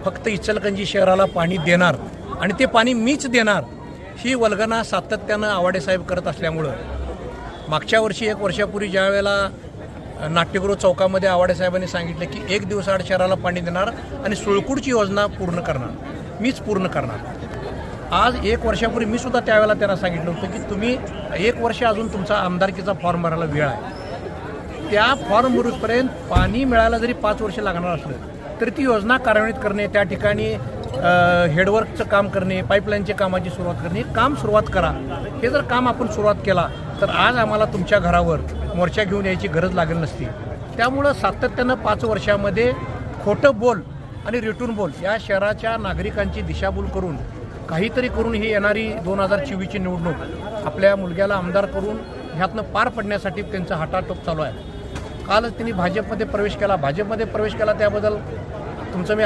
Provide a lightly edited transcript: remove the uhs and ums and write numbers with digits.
फक्त इचलकरंजी शहराला पाणी देणार आणि ते पाणी मीच देणार ही वल्गना सातत्यानं आवाडे साहेब करत असल्यामुळं मागच्या वर्षी 1 वर्षापूर्वी ज्या वेळेला नाट्यगृह चौकामध्ये आवाडे साहेबांनी सांगितलं की 1 दिवसाआड शहराला पाणी देणार आणि सुळकुडची योजना पूर्ण करणार, मीच पूर्ण करणार। आज 1 वर्षापूर्वी मी सुद्धा त्यावेळेला त्यांना सांगितलं होतं की तुम्ही 1 वर्ष अजून तुमचा आमदारकीचा फॉर्म भरायला वेळ आहे, त्या फॉर्म भरूपर्यंत पाणी मिळायला जरी 5 वर्ष लागणार असलं तरी ती योजना कार्यान्वित करणे, त्या ठिकाणी हेडवर्कचं काम करणे, पाईपलाईनच्या कामाची सुरुवात करणे, काम सुरुवात करा। हे जर काम आपण सुरुवात केला तर आज आम्हाला तुमच्या घरावर मोर्चा घेऊन यायची गरज लागेल नसती। त्यामुळं सातत्यानं 5 वर्षामध्ये खोटं बोल आणि रिटून बोल या शहराच्या नागरिकांची दिशाभूल करून काहीतरी करून ही येणारी 2024ची निवडणूक आपल्या मुलग्याला आमदार करून ह्यातनं पार पडण्यासाठी त्यांचा हटाटोप चालू आहे। कालच त्यांनी भाजपमध्ये प्रवेश केला, त्याबद्दल तुमचं मी